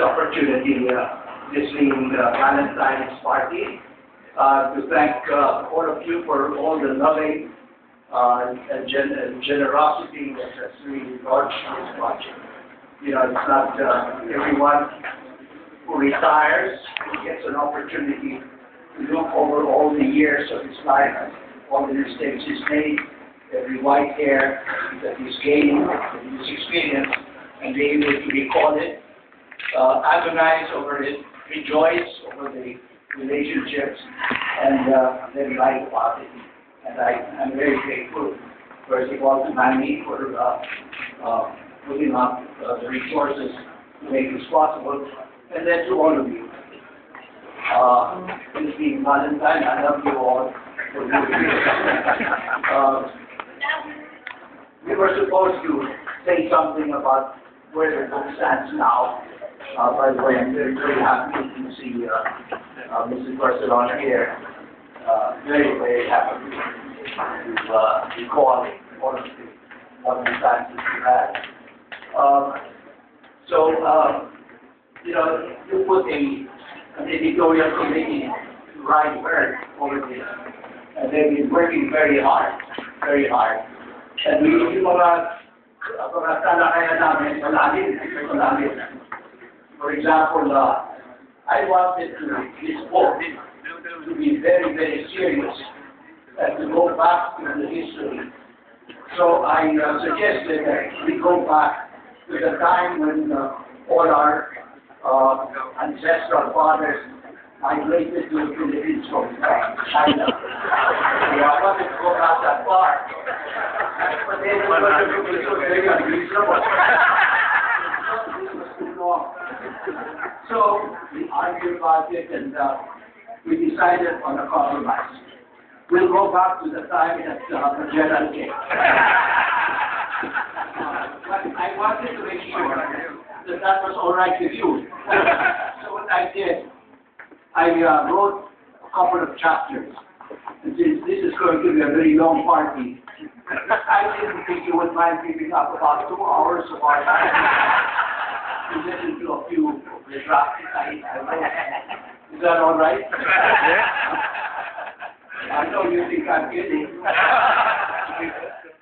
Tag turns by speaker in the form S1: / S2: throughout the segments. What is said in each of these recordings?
S1: opportunity, this being Valentine's party, to thank all of you for all the loving and generosity that has really launched this project. You know, it's not everyone who retires who gets an opportunity to look over all the years of his life, all the mistakes he's made, every white hair that he's gained, his experience, and be able to recall it, agonize over it, rejoice over the relationships, and then write about it. And I'm very grateful, first of all, to Manny for putting up the resources to make this possible, and then to all of you. This being Valentine, I love you all for being here. We were supposed to say something about where the book stands now. By the way, I'm very, very happy to see Mrs. Barcelona here. Very, very happy to recall all of the lovely times that we had. You know, you put an editorial committee to write work over this, and they've been working very hard, very hard. And yung mga talakayan namin, malalim. For example, I wanted this book to be very, very serious and to go back to the history. So I suggested that we go back to the time when all our ancestral fathers migrated to the Philippines from China. I wanted to go back that far. But then it was very unreasonable. So we argued about it, and we decided on a compromise. We'll go back to the time that General K. But I wanted to make sure that was all right with you. So what I did, I wrote a couple of chapters. And since this is going to be a very long party, I didn't think you would mind giving up about 2 hours of our time to listen to a few of the drafts I wrote. Is that all right?
S2: Yeah.
S1: I know you think I'm kidding.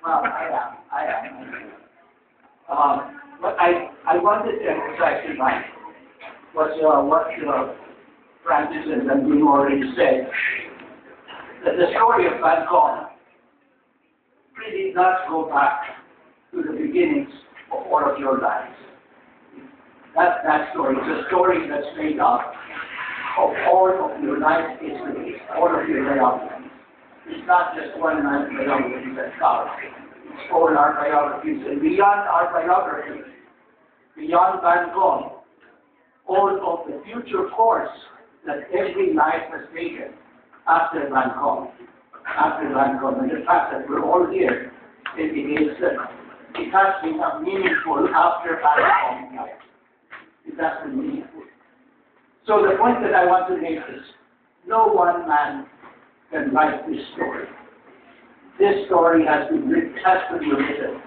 S1: Well, I am. But I wanted to emphasize tonight what Francis and Danilo already said, that the story of Bancom really does go back to the beginnings of all of your lives. That story is a story that's made up of all of your life history, all of your biographies. It's not just one man's biography that counts. It's all our biographies, and beyond our biographies, beyond Bancom, all of the future course that every life has taken after Bancom. And the fact that we're all here indicates that it has been a meaningful after Bancom life. It has been meaningful. So the point that I want to make is, no one man can write this story. This story has to be written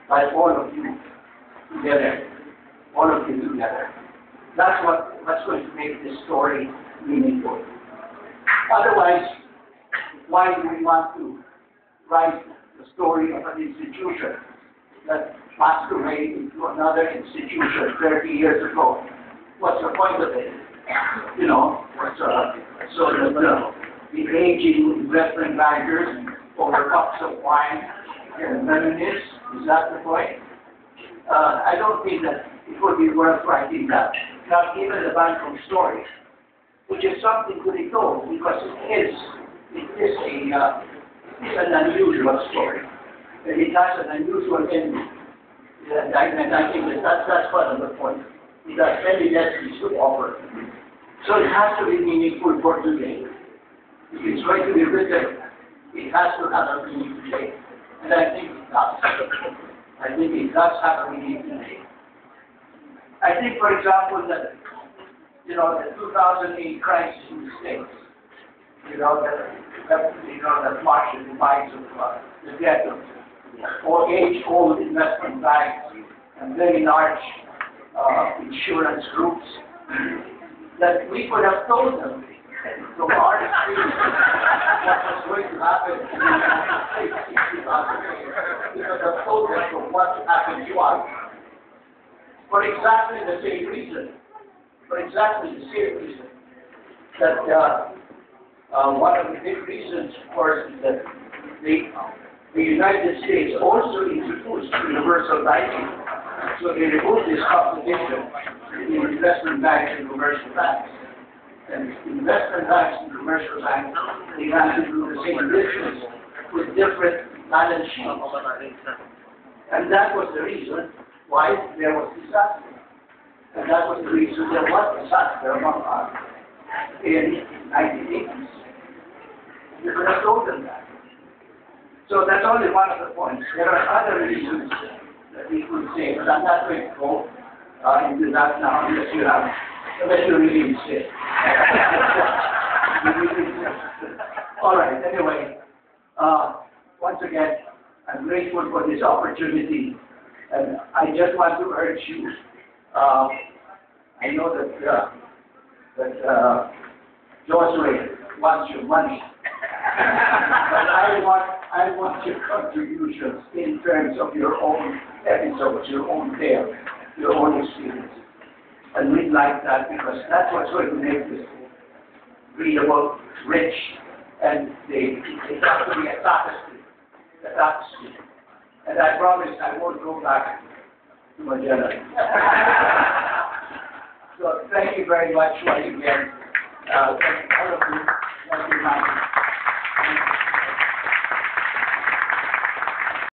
S1: by all of you together. All of you together. That's what's going to make this story meaningful. Otherwise, why do we want to write the story of an institution that passed away into another institution 30 years ago? What's the point of it? You know, so that the aging investment bankers over cups of wine can reminisce. Is that the point? I don't think that it would be worth writing that. Not even the Bancom story, which is something to be told because it is an unusual story. And it has an unusual ending. And I think that's part of the point. It has many lessons to offer. So it has to be meaningful for today. If it's going to be written, it has to have a meaning today. And I think it does. I think it does have a meaning today. I think, for example, that, you know, the 2008 crisis in the States, that march and demise of the ghetto, or age-old investment banks and very large insurance groups, that we could have told them from our experience what was going to happen in the United States 60,000 years. We could have told them from what happened to us for exactly the same reason. That one of the big reasons, of course, is that the United States also introduced universal banking. So they removed this competition between investment banks and commercial banks. And investment banks and commercial banks, they have to do the same business with different balance sheets. And that was the reason why there was disaster. And that was the reason there was disaster among us in 1980s. You could have told them that. So that's only one of the points. There are other reasons that we could say, but I'm not going to go into that now unless you really insist. All right, anyway, once again, I'm grateful for this opportunity, and I just want to urge you, I know that Josue wants your money, but I want your contributions in terms of your own episodes, your own tale, your own experience. And we'd like that because that's what's going to make this readable, rich, and it has to be a tapestry. And I promise I won't go back to Magellan. So thank you very much once again. Thank all of you. Thank you, Mike.